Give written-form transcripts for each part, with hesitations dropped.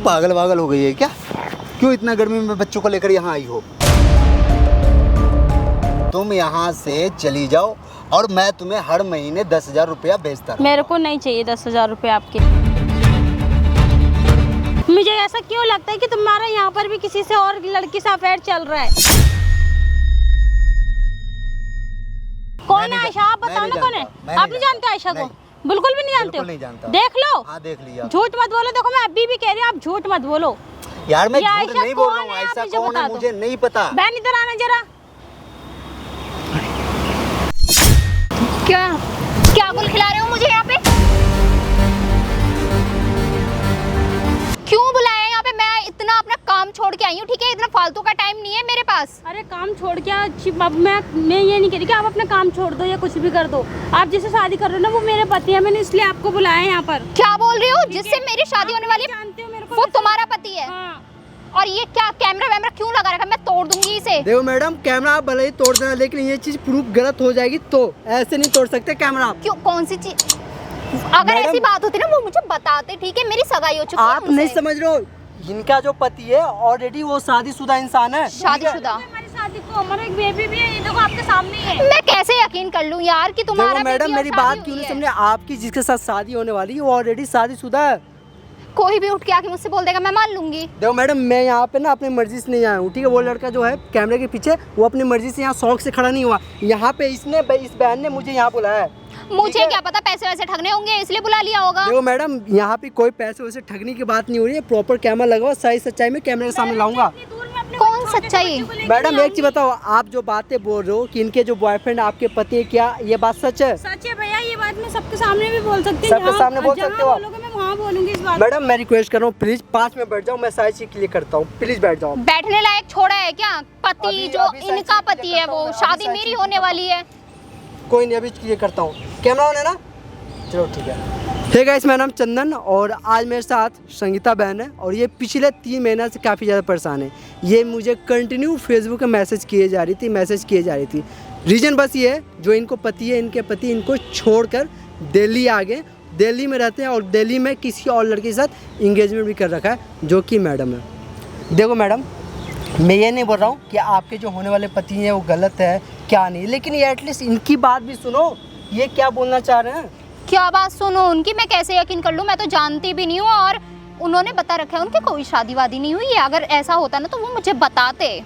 पागल वागल हो गई है क्या? क्यों इतना गर्मी में बच्चों को लेकर यहाँ आई हो? तुम यहाँ से चली जाओ और मैं तुम्हें हर महीने 10,000 रुपया भेजता रहूँगा। मेरे को नहीं चाहिए 10,000 रुपये आपके। मुझे ऐसा क्यों लगता है कि तुम्हारा यहाँ पर भी किसी से और लड़की से अफेयर चल रहा है? कौन है आयशा? आप बताओ ना कौन है? आप नहीं जानते आयशा को? बिल्कुल भी नहीं जानते हो? नहीं जानता। देख लो। हाँ देख लिया। झूठ मत बोलो। देखो मैं अभी भी कह रही हूँ, आप झूठ मत बोलो। यार मैं झूठ आयशा नहीं बोल रहा कौन हूँ। है? आयशा आप मुझे कौन बता है दो। मुझे नहीं पता। बहन इधर आना जरा। क्या क्या गुल खिला रहे हो मुझे यहाँ पे? क्यों बुलाया यहाँ पे? मैं इतना अपना काम छोड़ के आई हूँ, ठीक है? इतना फालतू का टाइम नहीं है मेरे पास। अरे काम छोड़ के अब मैं ये नहीं कह रही कि आप अपना काम छोड़ दो या कुछ भी कर दो। आप जिससे शादी कर रहे हो ना वो मेरे पति है, मैंने इसलिए आपको बुलाया है यहाँ पर। क्या बोल रही हो? जिससे मेरी शादी होने वाली है जानते हो मेरे को? वो तुम्हारा पति है? हाँ। और ये क्या कैमरा वैमरा क्यों लगा रखा है? मैं तोड़ दूंगी इसे। देखो मैडम, कैमरा आप भले ही तोड़ देना, लेकिन ये चीज प्रूफ गलत हो जाएगी, तो ऐसे नहीं तोड़ सकते कैमरा आप। क्यों? कौन सी चीज? अगर ऐसी बात होती ना वो मुझे बताते, ठीक है? मेरी सगाई हो चुकी है आप नहीं समझ रहे हो, इनका जो पति है ऑलरेडी वो शादीशुदा इंसान है। शादीशुदा? हमारी शादी को हमारा एक बेबी भी है, ये देखो आपके सामने ही है। मैं कैसे यकीन कर लूं यार कि तुम्हारा देखो मैडम, बेबी और मेरी शादी बात हुई क्यों नहीं है? समझे? आपकी जिसके साथ शादी होने वाली है वो ऑलरेडी शादीशुदा है। कोई भी उठ के आके मुझसे बोल देगा, मैं मान लूंगी। देखो मैडम, मैं यहाँ पे ना अपनी मर्जी से नहीं आया हूँ, ठीक है? वो लड़का जो है कैमरे के पीछे, वो अपनी मर्जी से यहाँ शौक से खड़ा नहीं हुआ। यहाँ पे इस बहन ने मुझे यहाँ बुलाया है। मुझे क्या पता, पैसे वैसे ठगने होंगे इसलिए बुला लिया होगा। देखो मैडम, यहाँ पे कोई पैसे वैसे ठगने की बात नहीं हो रही है। प्रॉपर कैमरा लगाओ, सही सच्चाई में कैमरे के सामने लाऊंगा। कौन सच्चाई? मैडम एक चीज बताओ, आप जो बातें बोल रहे हो कि इनके जो बॉयफ्रेंड आपके पति है, क्या ये बात सच है? सच है भैया, ये बात मैं सबके सामने भी बोल सकती हूँ। सबके सामने बोल सकते हो आप? बोलोगे मैं वहाँ बोलूंगी इस बात। मैडम मैं रिक्वेस्ट कर रहा हूँ, प्लीज 5 मिनट बैठ जाओ, मैं सारी चीज क्लियर करता हूँ। प्लीज बैठ जाओ। बैठने लायक छोड़ा है क्या? पति जो अभी सारी इनका चीज़ पति है वो करता हूँ, शादी अभी मेरी सारी होने वाली है। कोई नहीं, अभी क्लियर करता हूँ। कैमरा ऑन है ना? चलो ठीक है। हे गाइस, मेरा नाम चंदन और आज मेरे साथ संगीता बहन है और ये पिछले 3 महीना से काफ़ी ज़्यादा परेशान है। ये मुझे कंटिन्यू फेसबुक पे मैसेज किए जा रही थी। रीज़न बस ये है, जो इनको पति है, इनके पति इनको छोड़कर दिल्ली आ गए। दिल्ली में रहते हैं और दिल्ली में किसी और लड़के के साथ इंगेजमेंट भी कर रखा है, जो कि मैडम है। देखो मैडम, मैं ये नहीं बोल रहा हूँ कि आपके जो होने वाले पति हैं वो गलत है, क्या नहीं, लेकिन ये एटलीस्ट इनकी बात भी सुनो, ये क्या बोलना चाह रहे हैं। क्या बात सुनो उनकी? मैं कैसे यकीन कर लूं? मैं तो जानती भी नहीं हूँ और उन्होंने बता रखा है उनकी कोई शादी वादी नहीं हुई है। अगर ऐसा होता ना तो वो मुझे बताते,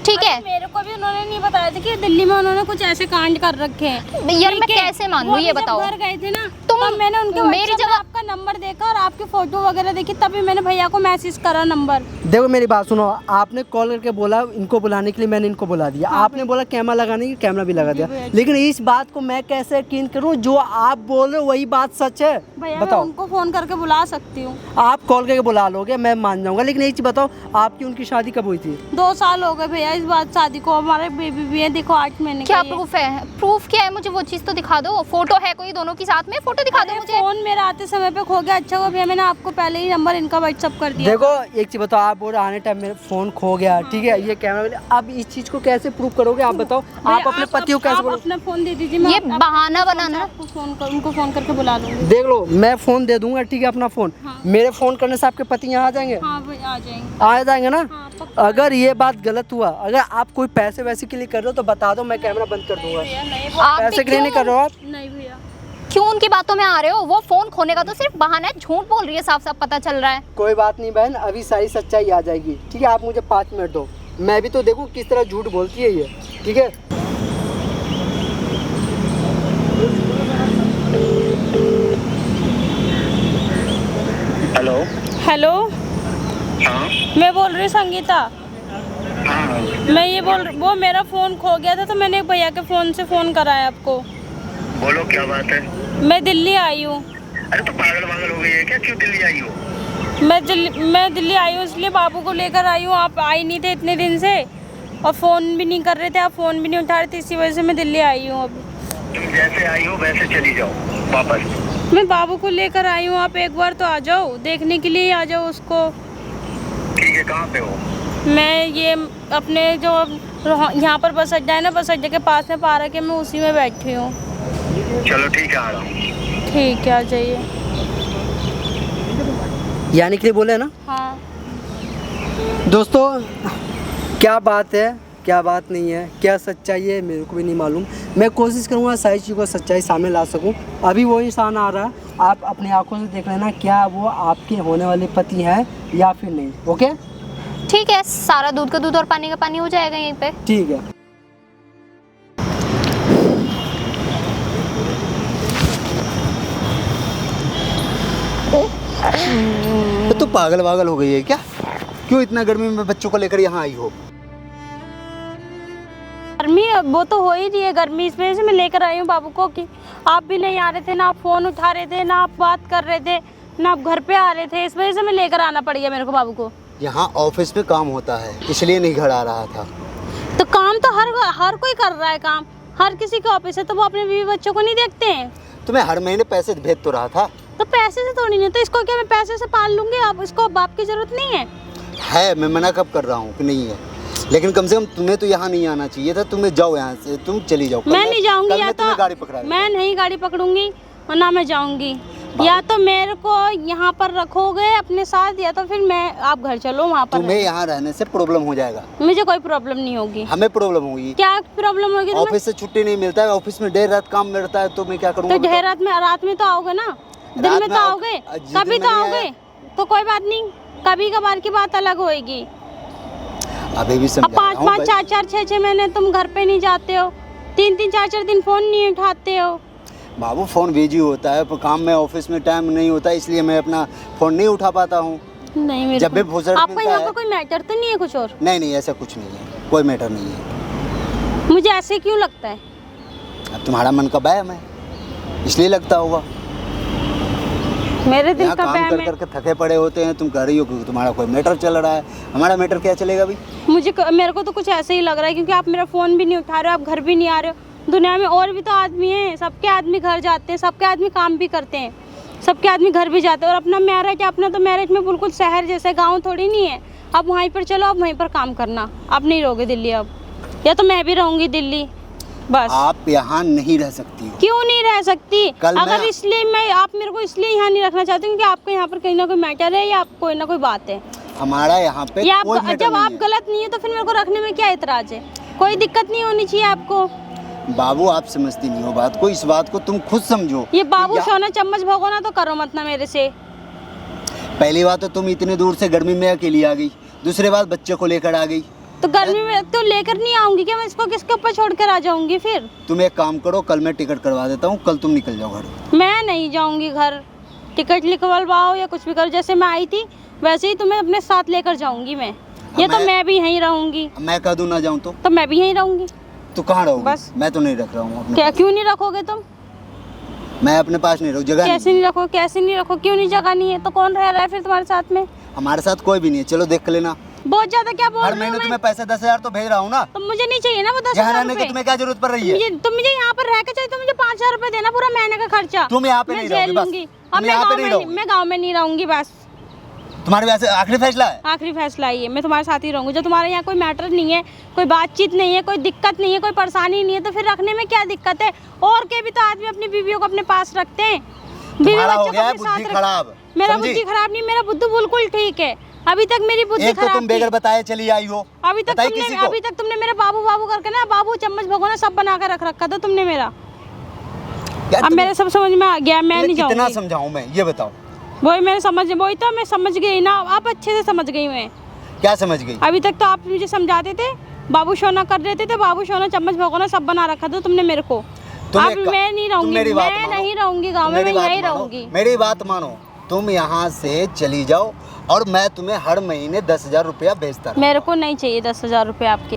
ठीक है? मेरे को भी उन्होंने नहीं बताया था कि दिल्ली में उन्होंने कुछ ऐसे कांड कर रखे हैं। यार मैं कैसे मान लूं, ये बताओ। घर गए थे ना तुम तब मैंने उनके मेरी मेरी जगह आपका नंबर देखा और आपकी फोटो वगैरह देखी, तभी मैंने भैया को मैसेज करा नंबर। देखो मेरी बात सुनो, आपने कॉल करके बोला इनको बुलाने के लिए, मैंने इनको बुला दिया। आपने बोला कैमरा लगाने की, कैमरा भी लगा दिया, लेकिन इस बात को मैं कैसे यकीन करूं? जो आप बोल रहे हो वही बात सच है। भैया मैं बताओ। उनको फोन करके बुला सकती हूँ। आप कॉल करके बुला लोगे, मैं मान जाऊंगा, लेकिन एक चीज बताओ, आपकी उनकी शादी कब हुई थी? 2 साल हो गए भैया इस बात शादी को। हमारे बेबी भी है, देखो 8 महीने क्या का ये। प्रूफ है? प्रूफ क्या है? मुझे वो चीज तो दिखा दो। फोटो है कोई दोनों की साथ में? फोटो दिखा दो अरे मुझे। फोन मेरा आते समय पे खो गया। अच्छा हुआ भैया मैंने आपको पहले ही नंबर इनका व्हाट्सएप कर दिया। देखो एक चीज बताओ, आप बोल रहे आने टाइम मेरा फोन खो गया, ठीक है? ये कैमरा, अब इस चीज को कैसे प्रूव करोगे? आप बताओ। आप अपने पति को कैसे बोलो? अपना फोन दे दीजिए, ये बहाना बनाना। उनको फोन करके बुला लूंगी। देख लो, मैं फोन दे दूंगा, ठीक है? अपना फोन। हाँ। मेरे फोन करने से आपके पति यहाँ आ जाएंगे? हाँ भैया आ जाएंगे। आ जाएंगे ना? हाँ, पक्का। अगर ये बात गलत हुआ, अगर आप कोई पैसे वैसे के लिए कर रहे हो तो बता दो, मैं कैमरा बंद कर दूंगा। आप भी पैसे के लिए नहीं कर रहे हो आप? नहीं भैया। क्यों उनकी बातों में आ रहे हो? वो फोन खोने का तो सिर्फ बहाना है, झूठ बोल रही है, साफ साफ पता चल रहा है। कोई बात नहीं बहन, अभी सारी सच्चाई आ जाएगी, ठीक है? आप मुझे 5 मिनट दो, मैं भी तो देखूं किस तरह झूठ बोलती है ये, ठीक है? हेलो। हेलो हाँ मैं बोल रही हूँ संगीता। हाँ, मैं ये वो मेरा फ़ोन खो गया था तो मैंने एक भैया के फ़ोन से फ़ोन कराया आपको। बोलो क्या बात है? मैं दिल्ली आई हूँ। अरे तो पागल वागल हो गई है क्या? क्यों दिल्ली आई हो? मैं दिल्ली आई हूँ इसलिए बाबू को लेकर आई हूँ। आप आई नहीं थे इतने दिन से और फ़ोन भी नहीं कर रहे थे, आप फ़ोन भी नहीं उठा रहे थे, इसी वजह से मैं दिल्ली आई हूँ। अब तुम जैसे आई हो वैसे चली जाओ वापस। मैं बाबू को लेकर आई हूँ, आप एक बार तो आ जाओ, देखने के लिए ही आ जाओ उसको। ठीक है, कहाँ पे हो? मैं ये अपने जो यहाँ पर बस अड्डा है ना, बस अड्डे के पास में पार्क है, मैं उसी में बैठी हूँ। चलो ठीक है, आ रहा हूँ। ठीक है, आ जाइए। ये आने के लिए बोले ना। हाँ। दोस्तों क्या बात है क्या बात नहीं है, क्या सच्चाई है मेरे को भी नहीं मालूम। मैं कोशिश करूँगा सारी चीज़ों को सच्चाई सामने ला सकूँ। अभी वो इंसान आ रहा है, आप अपनी आंखों से देख लेना क्या वो आपके होने वाले पति हैं या फिर नहीं। ओके ठीक है, सारा दूध का दूध और पानी का पानी हो जाएगा यहीं पे। ठीक है। तो पागल वागल हो गई है क्या? क्यों इतना गर्मी में बच्चों को लेकर यहाँ आई हो? गर्मी वो तो हो ही रही है, गर्मी इस वजह से मैं लेकर आई हूँ बाबू को कि आप भी नहीं आ रहे थे, ना आप फ़ोन उठा रहे थे, ना आप बात कर रहे थे, ना आप घर पे आ रहे थे, इस वजह से मैं लेकर आना पड़ गया मेरे को बाबू को। यहाँ ऑफिस में काम होता है इसलिए नहीं घर आ रहा था। तो काम तो हर कोई कर रहा है, काम हर किसी के ऑफिस है, तो वो अपने बीवी बच्चों को नहीं देखते हैं। तो मैं हर महीने पैसे भेज तो रहा था। तो पैसे से थोड़ी नहीं, तो इसको क्या मैं पैसे से पाल लूंगी? आप इसको बाप की जरूरत नहीं है। मैं मना कब कर रहा हूँ कि नहीं है, लेकिन कम से कम तुम्हें तो यहाँ नहीं आना चाहिए था। तुम्हें जाओ यहाँ से, तुम चली जाओ। मैं नहीं जाऊंगी, या तो गाड़ी पकड़ा मैं नहीं गाड़ी पकड़ूंगी और ना मैं जाऊंगी। या तो मेरे को यहाँ पर रखोगे अपने साथ, या तो फिर मैं आप घर चलो वहाँ पर। तुम्हें यहाँ रहने से प्रॉब्लम हो जाएगा। मुझे कोई प्रॉब्लम नहीं होगी। हमें प्रॉब्लम होगी। क्या प्रॉब्लम होगी? ऑफिस से छुट्टी नहीं मिलता है, ऑफिस में देर रात काम मिलता है, तो मैं क्या करूँगा? तो ढेर रात में तो आओगे ना, दिन में तो आओगे, कभी तो आओगे, तो कोई बात नहीं, कभी कभार की बात अलग होएगी। अभी भी अब 5-5, 4-4, 6-6 महीने तुम घर पे नहीं जाते हो, 3-3, 4-4 दिन फोन नहीं उठाते हो। बाबू फोन बिजी होता है, पर काम में ऑफिस में टाइम नहीं होता, इसलिए मैं अपना फोन नहीं उठा पाता हूँ। नहीं मेरे जब भी फुर्सत आपको मिलता यहाँ है। पर कोई मैटर तो नहीं है कुछ और? नहीं ऐसा कुछ नहीं है, कोई मैटर नहीं है। मुझे ऐसे क्यों लगता है? अब तुम्हारा मन का बैम है इसलिए लगता होगा। मेरे दिल यहाँ का काम बैम कर है। करके थके पड़े होते हैं, तुम कह रही हो कि तुम्हारा कोई मैटर चल रहा है। हमारा मैटर क्या चलेगा अभी? मेरे को तो कुछ ऐसे ही लग रहा है, क्योंकि आप मेरा फ़ोन भी नहीं उठा रहे हो, आप घर भी नहीं आ रहे हो। दुनिया में और भी तो आदमी हैं, सबके आदमी घर जाते हैं, सबके आदमी काम भी करते हैं, सबके आदमी घर भी जाते हैं। और अपना मैरिज, अपना तो मैरिज में बिल्कुल शहर जैसे, गाँव थोड़ी नहीं है। आप वहीं पर चलो, आप वहीं पर काम करना। आप नहीं रहोगे दिल्ली अब, या तो मैं भी रहूँगी दिल्ली बस। आप यहाँ नहीं रह सकती हो। क्यों नहीं रह सकती? कल अगर इसलिए मैं, आप मेरे को इसलिए यहाँ नहीं रखना चाहती क्योंकि आपको यहाँ पर कहीं ना कोई मैटर है, या कोई ना कोई बात है, हमारा यहाँ पे या कोई मैटर जब नहीं आप है। गलत नहीं है तो फिर मेरे को रखने में क्या इतराज है? कोई दिक्कत नहीं होनी चाहिए आपको। बाबू आप समझती नहीं हो बात को, इस बात को तुम खुद समझो। ये बाबू सोना चम्मच भगोना तो करो मत ना मेरे से। पहली बात तो तुम इतने दूर से गर्मी में अकेली आ गई, दूसरी बात बच्चे को लेकर आ गई। तो गर्मी में तो लेकर नहीं आऊंगी क्या मैं? इसको किसके ऊपर छोड़ कर आ जाऊंगी फिर? तुम एक काम करो, कल मैं टिकट करवा देता हूँ, कल तुम निकल जाओ घर। मैं नहीं जाऊंगी घर, टिकट लिखवाओ या कुछ भी करो। जैसे मैं आई थी वैसे ही तुम्हें अपने साथ लेकर जाऊंगी मैं, या तो मैं भी यहीं रहूंगी। मैं कह दूं ना जाऊं तो मैं भी यहीं रहूंगी। तो कहाँ रहोगी? बस। मैं तो नहीं रख रहा हूँ अपने क्या? पास। क्यों नहीं रखोगे तुम? मैं अपने पास नहीं रहूँ, जगह कैसे नहीं रखो? कैसे नहीं रखो? क्यों नहीं? जगह नहीं है तो कौन रह रहा है फिर तुम्हारे साथ में? हमारे साथ कोई भी नहीं है, चलो देख लेना। बहुत ज्यादा क्या बोल हर रहे हो? महीने मैं तुम्हें पैसे 10,000 तो भेज रहा हूँ ना। तो मुझे नहीं चाहिए ना वो 10,000 यहाँ रहने की रुपए। तुम्हें क्या जरूरत पड़ रही है? मुझे यहाँ पर रह के चाहिए तो मुझे 5,000 रुपए देना पूरा महीने का खर्चा। तुम यहाँ पे मैं नहीं झेल रहोगी बस। लूंगी। तुम अब मैं यहाँ पे गाँव नहीं में रहोगी। मैं गाँव में नहीं रहूंगी बस। तुम्हारे वैसे आखिरी फैसला है? आखिरी फैसला ये, मैं तुम्हारे साथ ही रहूंगी। जो तुम्हारे यहाँ कोई मैटर नहीं है, कोई बातचीत नहीं है, कोई दिक्कत नहीं है, कोई परेशानी नहीं है, तो फिर रखने में क्या दिक्कत है? और के भी तो आदमी अपनी बीवियों को अपने पास रखते हैं। बीवी तुम्हारा हो बच्चों को गया है अपने साथ बुद्धि रख- खराब। मेरा समझी? बुद्धि खराब नहीं, मेरा बुद्धि बिल्कुल ठीक है। अभी तक मेरी बुद्धि एक तो खराब तुम बेगर थी। बताए चली आई हो। अभी तक बताई किसी को? तुमने मेरा बाबू बाबू करके ना, बाबू चम्मच भगोना सब बना कर रख रखा था तुमने मेरा। यार, अब मेरे सब समझ में आ गया, मैं नहीं कितना जाऊंगी। समझाऊं मैं, ये बताओ। वही मैं समझ गई ना, आप अच्छे से समझ गई मैं। क्या समझ गई? अभी तक तो आप मुझे समझाते थे, बाबू सोना कर देते थे, बाबू सोना चम्मच भगोना सब बना रखा था तुमने मेरे को। अब मैं नहीं रहूंगी, मैं नहीं रहूंगी गाँव में, मैं यहीं रहूंगी। मेरी बात मानो, तुम यहाँ से चली जाओ और मैं तुम्हें हर महीने 10,000 रुपया भेजता रहूं। मेरे को नहीं चाहिए 10,000 रुपये आपके।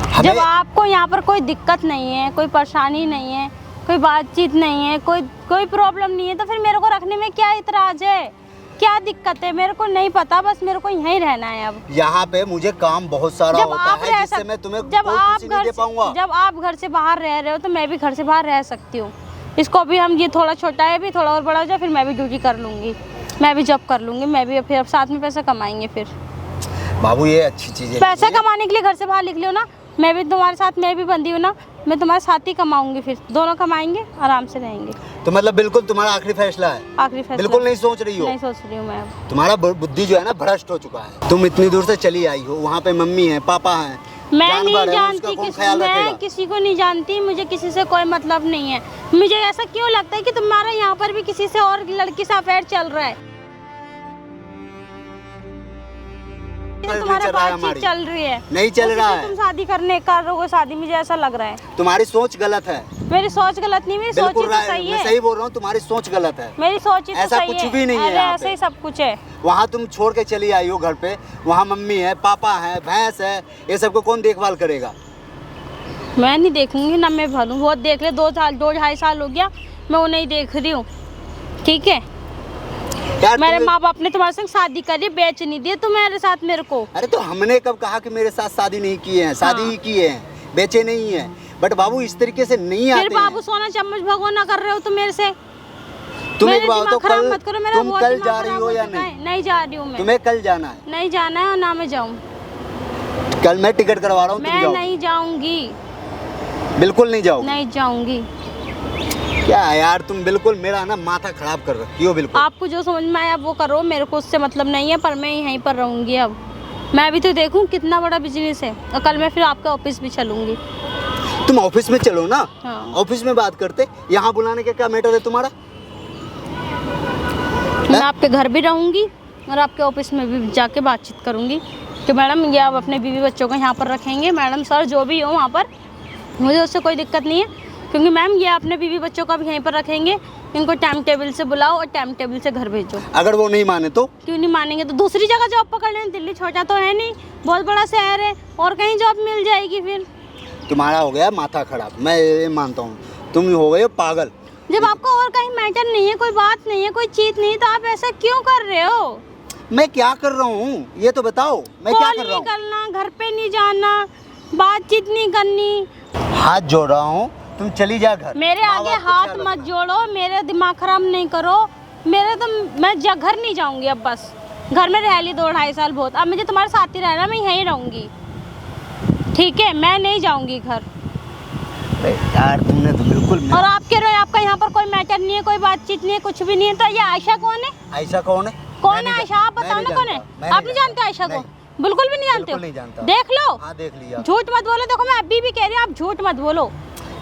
हमें जब आपको यहाँ पर कोई दिक्कत नहीं है, कोई परेशानी नहीं है, कोई बातचीत नहीं है, कोई प्रॉब्लम नहीं है, तो फिर मेरे को रखने में क्या इतराज है? क्या दिक्कत है? मेरे को नहीं पता, बस मेरे को यहीं रहना है अब। यहाँ पे मुझे काम बहुत सारा होता है जिससे मैं तुम्हें कोई खुशी नहीं दे पाऊंगा। जब आप घर से बाहर रह रहे हो तो मैं भी घर से बाहर रह सकती हूँ। इसको भी हम, ये थोड़ा छोटा है, भी थोड़ा और बड़ा हो जाए फिर मैं भी ड्यूटी कर लूँगी, मैं भी जॉब कर लूँगी, मैं भी फिर अब साथ में पैसा कमाएंगे। फिर बाबू ये अच्छी चीज है। पैसा कमाने के लिए घर से बाहर निकले हो ना, मैं भी तुम्हारे साथ, मैं भी बंदी हूँ ना, मैं तुम्हारे साथ ही कमाऊंगी, फिर दोनों कमाएंगे, आराम से रहेंगे। तो मतलब बिल्कुल तुम्हारा आखिरी फैसला है? आखिरी फैसला बिल्कुल नहीं सोच रही हो? नहीं सोच रही हूँ मैं अब। तुम्हारा बुद्धि जो है ना भ्रष्ट हो चुका है। तुम इतनी दूर से चली आई हो, वहाँ पे मम्मी है, पापा है, मैं जानवर नहीं है, जानती उसका कौन किसी, ख्याल रखेगा? मैं किसी को नहीं जानती, मुझे किसी से कोई मतलब नहीं है। मुझे ऐसा क्यों लगता है कि तुम्हारा यहाँ पर भी किसी से और लड़की से अफेयर चल रहा है? तुम्हारा बातचीत चल रही है, नहीं चल रहा है। तुम शादी कर रहोगे शादी, मुझे ऐसा लग रहा है। तुम्हारी सोच गलत है। मेरी सोच गलत नहीं, मेरी सोच ही बिल्कुल तो सही मैं है। सही बोल रहा हूँ, तुम्हारी सोच गलत है। मेरी सोच ही तो ऐसा सही कुछ है। भी नहीं है अरे यहाँ ऐसे पे। ही सब कुछ है। वहाँ तुम छोड़ के चली आई हो घर पे, वहाँ मम्मी है, पापा है, भैंस है, ये सबको कौन देखभाल करेगा? मैं नहीं देखूंगी ना, मैं भरूँ, वो देख ले, 2-2.5 साल हो गया मैं उन्हें ही देख रही हूँ। ठीक है, यार मेरे तुम्हें- माँ बाप ने तुम्हारे संग शादी करी, बेच नहीं दिए तुम्हारे साथ मेरे को। अरे तो हमने कब कहा कि मेरे साथ शादी नहीं की है? शादी ही की है, बेचे नहीं है। बट बाबू इस तरीके से नहीं फिर आते बाबू हैं। सोना चम्मच भगोना कर रहे हो तुम मेरे से। तुम मेरे एक बात तो दिमाग खराब कल, मत करो, मेरा तुम बहुत कल दिमाग जा रही खराब हो या चुका है। नहीं? नहीं जा रही हूँ मैं। तुम्हें कल जाना है? नहीं जाना है और ना मैं जाऊँ। कल मैं टिकट करवा रहा हूँ, तुम मैं जाओ। नहीं जाऊंगी, बिल्कुल नहीं जाओ। नहीं जाऊंगी। क्या है यार, तुम बिल्कुल मेरा ना माथा खराब कर रखी हो बिल्कुल। आपको जो समझ में आया वो करो, मेरे को उससे मतलब नहीं है, पर मैं यहीं पर रहूंगी अब। मैं भी तो देखूं कितना बड़ा बिजनेस है, और कल मैं फिर आपके ऑफिस भी चलूंगी। तुम ऑफिस में चलो ना, हाँ। ऑफिस में बात करते। यहाँ बुलाने का क्या मैटर है तुम्हारा? मैं आपके घर भी रहूंगी और आपके ऑफिस में भी जाके बातचीत करूंगी कि मैडम ये आप अपने बीवी बच्चों को यहाँ पर रखेंगे। मैडम सर जो भी हो वहाँ पर, मुझे उससे कोई दिक्कत नहीं है, क्योंकि मैम ये अपने बीवी बच्चों का भी यहीं पर रखेंगे। इनको टाइम टेबल से बुलाओ और टाइम टेबल से घर भेजो। अगर वो नहीं माने तो? क्यों नहीं मानेंगे? तो दूसरी जगह जॉब पकड़ लें, दिल्ली छोटा तो है नहीं, बहुत बड़ा शहर है, और कहीं जॉब मिल जाएगी। फिर तुम्हारा हो गया माथा खराब, मैं ये मानता हूँ। तुम हो गए हो पागल। जब आपको और कहीं मैटर नहीं है, कोई बात नहीं है, कोई चीज नहीं, तो आप ऐसा क्यों कर रहे हो? मैं क्या कर रहा हूँ ये तो बताओ, मैं क्या कॉल कर रहा नहीं हूँ? करना, घर पे नहीं जाना, बातचीत नहीं करनी। हाथ जोड़ रहा हूँ, तुम चली जा घर। मेरे माँ आगे बाप को हाथ ख्याल मत रखना। जोड़ो, मेरे दिमाग खराब नहीं करो। मेरे तो मैं घर नहीं जाऊंगी अब, बस घर में रह ली 2-2.5 साल बहुत। अब मुझे तुम्हारे साथ ही रहना, मैं यहीं रहूंगी। ठीक है, मैं नहीं जाऊंगी घर। अरे यार तुमने तो बिल्कुल और आप कह रहे हो आपका यहाँ पर कोई मैटर नहीं है, कोई बातचीत नहीं है, कुछ भी नहीं है, तो ये आयशा कौन है? आयशा कौन है? कौन मैं है नहीं आयशा? आप मैं बताओ नहीं ना कौन है? जानता, मैं आप नहीं जानते आयशा को? बिल्कुल भी नहीं जानते बिल्कुल हो? नहीं जानता। देख लो, हाँ देख लिया। झूठ मत बोलो। देखो मैं अभी भी कह रही हूँ, आप झूठ मत बोलो।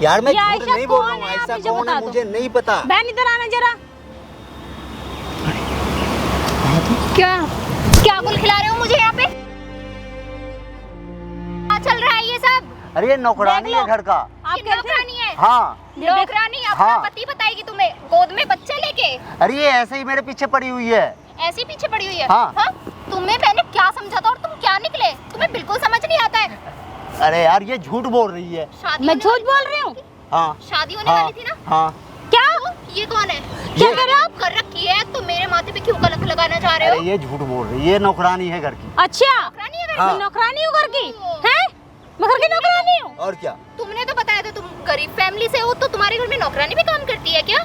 यार मैं ये झूठ आयशा नहीं बोल रहा कौन हूँ। है? आप आयशा मुझे कौन बता है दो। मुझे नहीं पता। बहन इधर आना जरा। क्या क्या गुल खिला रहे हो मुझे यहाँ पे? क्या चल रहा है ये सब? अरे ये नौकरानी देख लो। है घर का। आप ये कहते नौकरानी है? हाँ नौकरानी अपना हाँ। पति बताएगी तुम्हें, गोद में बच्चा लेके? अरे ये ऐसे ही मेरे पीछे पड़ी हुई है। ऐसी पीछे पड़ी हुई है? हाँ। तुम्हें मैंने क्या समझा था और तुम क्या निकले? तुम्हें बिल्कुल समझ नहीं आता है। अरे यार ये झूठ बोल रही है। शादी मैं होने झूठ वाली बोल थी रही हूँ? हाँ शादी होने हाँ वाली थी ना? हाँ। क्या? ये कौन है? क्या ये- कर रहे हो आप? कर रखी है तो मेरे माथे पे क्यों कलंक लगाना चाह रहे अरे हो? ये झूठ बोल रही है, ये नौकरानी है घर की। अच्छा, नौकरानी है घर हाँ। मैं नौकरानी हूँ घर की? हैं? मैं घर की नौकरानी हूँ? और क्या? तुमने तो बताया था तुम गरीब फैमिली से हो, तो तुम्हारे घर में नौकरानी भी काम करती है क्या?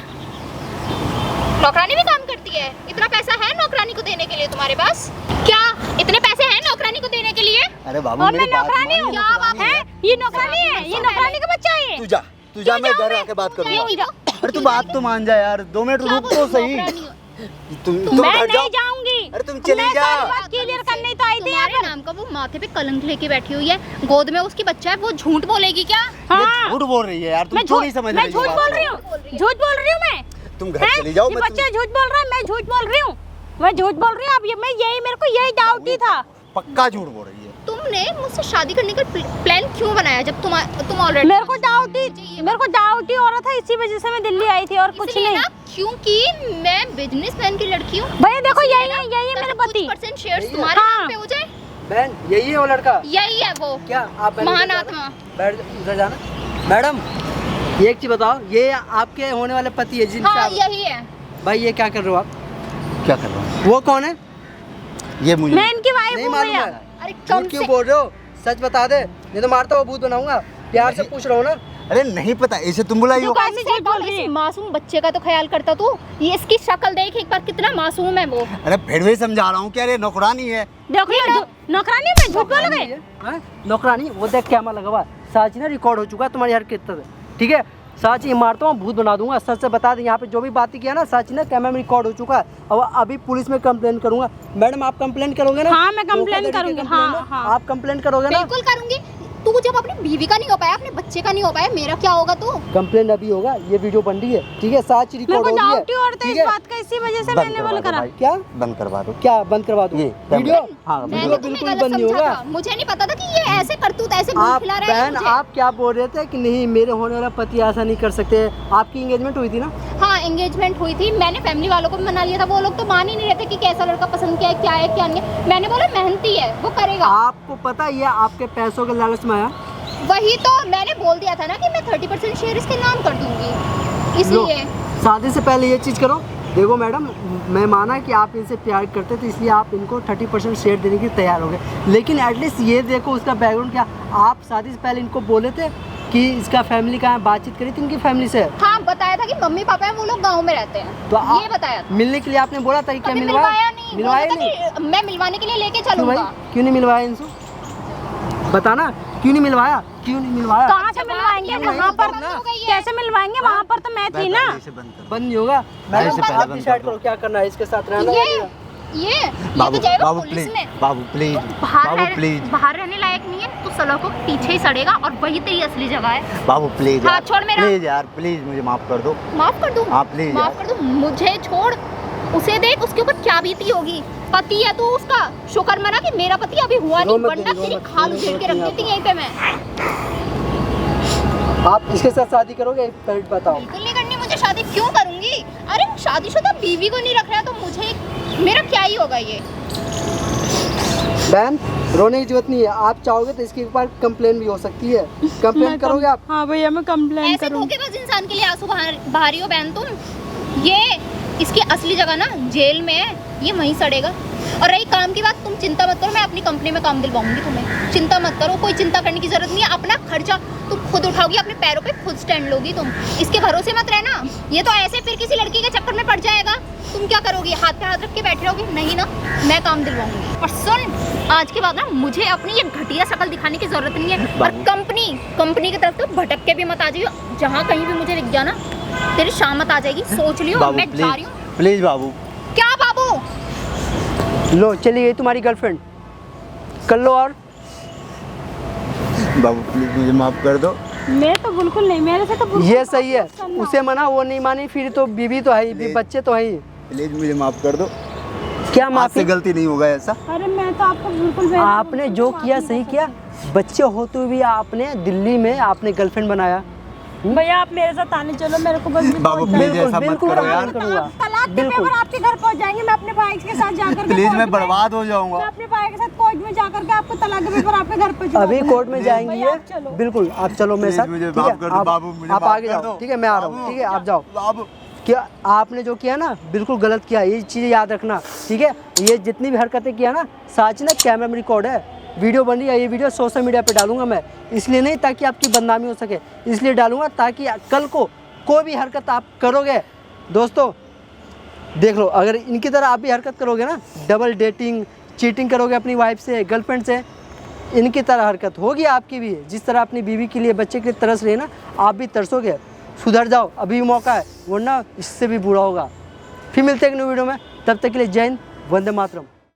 नौकरानी भी काम करती है? इतना पैसा है नौकरानी को देने के लिए तुम्हारे पास? क्या इतने पैसे हैं नौकरानी को देने के लिए? अरे बाबू और मेरी मैं बात नौकरानी मान, हूँ? ये क्या बात नौकरानी हैं? ये नौकरानी है? ये नौकरानी का बच्चा है? तू जा मैं जाऊँ घर मैं? आके बात क्यों करूंगा। जाऊँ? अरे तू बात तो मान जा यार, 2 मिनट क्या रुक बोल तो रही हो, सही। नौकरानी हो? तुम मैं घर नहीं जाओ। जाऊंगी। अरे तुम चली मैं जा। सारी बात क्लियर करने तो आई थी यहाँ तुम्हारे पर। नाम का वो माथे पे कलंक लेके बैठी हुई है, गोद में उसकी बच्चा है, वो झूठ बोलेगी क्या? ये हाँ, झूठ बोल रही है यार, तुम मैं क्यों नहीं समझ मैं रही हो झूठ बात बोल को? रही हूँ, झूठ बोल रही हूँ मैं। तुम घर हैं? चली जाओ। ये मैं बच्चा झूठ बोल रहा है, मैं झूठ बोल रही हूँ, मैं झूठ बोल रही हूँ। अब ये मैं यही, मेरे को यही डाउट ही था। पक्का झूठ बोल रही है। तुमने मुझसे शादी करने का प्लान क्यों बनाया जब तुम ऑलरेडी? मेरे को डाउट ही हो रहा था, इसी वजह से मैं दिल्ली आई थी और कुछ नहीं। क्योंकि मैं बिजनेसमैन की लड़की हूँ। भैया देखो यही है मेरा पति। कुछ % शेयर्स तुम्हारे हाँ। नाम पे हो जाए। बहन यही है वो लड़का? यही है वो क्या आप बहन महान उधर आत्मा। जाना? बैठ उधर जाना। मैडम ये एक चीज बताओ, ये आपके होने वाले पति है जिनसे हाँ आप... यही है। भाई ये क्या कर रहे हो आप? क्या कर रहा हूँ? वो कौन है? ये मुझे मैं इनकी वाइफ नहीं हूँ मालूम भैया। है। अरे कम झूठ क्यों से बोल रहे हो? सच बता दे, नहीं तो मारता हुआ भूत बनाऊंगा। प्यार से पूछ रहा हूँ ना। अरे नहीं पता, इसे तुम बुलाई हो। कैसे झूठ बोल रही है? इस मासूम बच्चे का तो ख्याल करता तू। ये इसकी शक्ल देख एक बार, कितना मासूम है वो। अरे फिर भी समझा रहा हूँ कि अरे नौकरानी है। देखो ये नौकरानी में झूठ बोलोगे? हाँ? नौकरानी वो देख कैमरा लगा हुआ है। साची ना रिकॉर्ड हो चुका है तुम्हारी हरकत, ठीक है? साची मारता हूँ, भूत बना दूंगा। सच से बता दें, यहाँ पे जो भी बातें किया ना साची ना कैमरा में रिकॉर्ड हो चुका है। अब अभी पुलिस में कंप्लेन करूंगा। मैडम आप कंप्लेन करोगे ना? हाँ, मैं कंप्लेन करूंगी। हाँ, हाँ। आप कंप्लेन करोगे ना? बिल्कुल करूंगी। तू जब अपनी बीवी का नहीं हो पाया, अपने बच्चे का नहीं हो पाया, मेरा क्या होगा? तू कंप्लेन अभी होगा, ये वीडियो बन रही है, ठीक है? साची मेरे रिकॉर्ड को हो रही है, डाउट ही और था इस बात का, इसी वजह से मैंने बोला करा। क्या बंद करवा दो। क्या बंद करवा दूं? ये वीडियो? हाँ, मैंने वीडियो तुम्हें बिल्कुल गलत बंद नहीं समझा होगा। था। मुझे नहीं पता था कि ये ऐसे करतूत ऐसे मुंह आप खिला रहा है बहन मुझे। आप क्या बोल रहे थे कि नहीं मेरे होने वाला पति ऐसा नहीं कर सकते? आपकी एंगेजमेंट हुई थी ना? हाँ, एंगेजमेंट हुई थी। मैंने फैमिली वालों को भी मना लिया था। वो लोग तो मान ही नहीं रहे थे कि कैसा लड़का पसंद किया है, क्या है क्या नहीं है। मैंने बोला मेहनती है, वो करेगा। आपको पता है ये आपके पैसों के लालच में आया? वही तो मैंने बोल दिया था ना कि मैं 30% शेयर इसके नाम कर दूंगी, इसलिए। शादी से पहले ये चीज़ करो। देखो मैडम, मैं माना कि आप इनसे प्यार करते थे इसलिए आप इनको 30% शेयर देने के तैयार हो गए, लेकिन एटलीस्ट ये देखो उसका बैकग्राउंड क्या। आप शादी से पहले इनको बोले थे कि इसका फैमिली कहाँ है, बातचीत करी थी इनकी फैमिली से? हाँ, बताया था कि मम्मी पापा है, वो लोग गाँव में रहते हैं, तो ये बताया था। मिलने के लिए आपने बोला था कि क्या कभी मिलवाया? मिलवाया नहीं। मिलवाया बोला था नहीं? कि मैं मिलवाने के लिए लेके क्यों चलूंगा। भाई, क्यों नहीं मिलवाया इनसे? बताना क्यों नहीं मिलवाया, क्यों नहीं मिलवाया? कहाँ से मिलवाएंगे? वहाँ पर कैसे मिलवाएंगे? वहाँ पर तो मैं थी ना। बंद नहीं होगा। मैडम से पहले आप बंद डिसाइड कर दो। करो क्या करना है, इसके साथ रहना है या नहीं? ये बाबू तो जाएगा बाबू पुलिस प्लीज, में। बाबू प्लीज, बाबू प्लीज, बाहर रहने लायक नहीं है, तू सड़कों के पीछे ही सड़ेगा और वही तेरी असली जगह है। बाबू प्लीज हाँ, यार, छोड़ मेरा। प्लीज यार, प्लीज मुझे माफ कर दो। माफ कर दूं? हाँ, प्लीज माफ यार। कर दूं? मुझे छोड़, उसे देख, उसके ऊपर क्या बीती होगी। पति है तू उसका, शुक्र मना कि मेरा पति अभी हुआ नहीं, वरना तेरी खाल उधेड़ के रख देती यहीं पे मैं। आप इसके साथ शादी करोगे? पहले बताओ। बिल्कुल नहीं करनी मुझे शादी। क्यों करूंगी? अरे शादीशुदा बीवी को नहीं रख रहा तो मुझे मेरा क्या ही होगा ये। बहन रोने की जरूरत नहीं है, आप चाहोगे तो इसके ऊपर कंप्लेन भी हो सकती है। कंप्लेन करोगे आप? हाँ भैया, मैं कंप्लेन ऐसे करूँगी। धोखेबाज इंसान के लिए आंसू बहारी हो बहन तुम। ये इसकी असली जगह ना जेल में है, ये वहीं सड़ेगा। और रही काम की बात, तुम चिंता मत करो, मैं अपनी कंपनी में काम दिलवाऊंगी तुम्हें। चिंता मत करो, कोई चिंता करने की जरूरत नहीं है। अपना खर्चा तुम खुद उठाओगी, अपने पैरों पे खुद स्टैंड लोगी तुम। इसके भरोसे मत रहना, ये तो ऐसे फिर किसी लड़की के चक्कर में पड़ जाएगा। तुम क्या करोगी? हाथ पे हाथ रख के बैठे रहोगी? नहीं ना, मैं काम दिलवाऊंगी। और सुन, आज के बाद ना मुझे अपनी ये घटिया शक्ल दिखाने की जरूरत नहीं है। और कंपनी की तरफ तो भटक के भी मत आ जाइयो। जहाँ कहीं भी मुझे दिख जाना, तेरी शामत आ जाएगी, सोच लियो। बाबू मैं जा रही हूँ। प्लीज बाबू। क्या बाबू? लो चली गई तुम्हारी गर्लफ्रेंड, कर लो। और बाबू प्लीज मुझे माफ कर दो। मैं तो बिल्कुल नहीं, मेरे से तो बिल्कुल ये सही है, बात करना। उसे मना, वो नहीं मानी, फिर तो बीवी तो है ही, बच्चे तो है ही। प्लीज मुझे माफ कर दो। क्या आज माफी? से गलती नहीं होगा ऐसा। अरे मैं तो आपको बिल्कुल आपने जो किया सही किया। बच्चे होते हुए भी आपने दिल्ली में आपने गर्लफ्रेंड बनाया। भैया आप मेरे साथ आने चलो, मेरे को बस बाबू प्लीज ऐसा मत बिल्कुल करो यार। करूँगा। तलाक के बिल्कुल। पेपर आपके घर पहुंच जाएंगे। मैं अपने भाई के साथ जाकर के प्लीज कोर्ट मैं में- बर्बाद हो मैं जाऊंगा। अपने भाई के साथ कोर्ट में जाकर के आपको तलाक के पेपर आपके घर पे अभी कोर्ट में जाएंगी भैया, ये, आप चलो। बिल्कुल आप चलो मेरे प्लीज साथ, मुझे ठीक माफ है? कर दो बाबू, मुझे आप माफ आगे कर जाओ, दो। ठीक है? मैं आ रहा हूँ, बाबू। ठीक है? आप जाओ। बाबू क्या आपने जो किया ना बिल्कुल गलत किया, ये चीज़ याद रखना, ठीक है? ये जितनी भी हरकतें किया ना, साची ना कैमरा में रिकॉर्ड है, वीडियो बन रही है। ये वीडियो सोशल मीडिया पे डालूंगा मैं, इसलिए नहीं ताकि आपकी बदनामी हो सके, इसलिए डालूंगा ताकि कल को कोई भी हरकत आप करोगे, दोस्तों देख लो, अगर इनकी तरह आप भी हरकत करोगे ना, डबल डेटिंग, चीटिंग करोगे अपनी वाइफ से, गर्लफ्रेंड से, इनकी तरह हरकत होगी आपकी भी। जिस तरह अपनी बीवी के लिए, बच्चे के लिए तरस रहे ना, आप भी तरसोगे। सुधर जाओ, अभी भी मौका है, वरना इससे भी बुरा होगा। फिर मिलते हैं एक न्यू वीडियो में, तब तक के लिए जय हिंद, वंदे मातरम।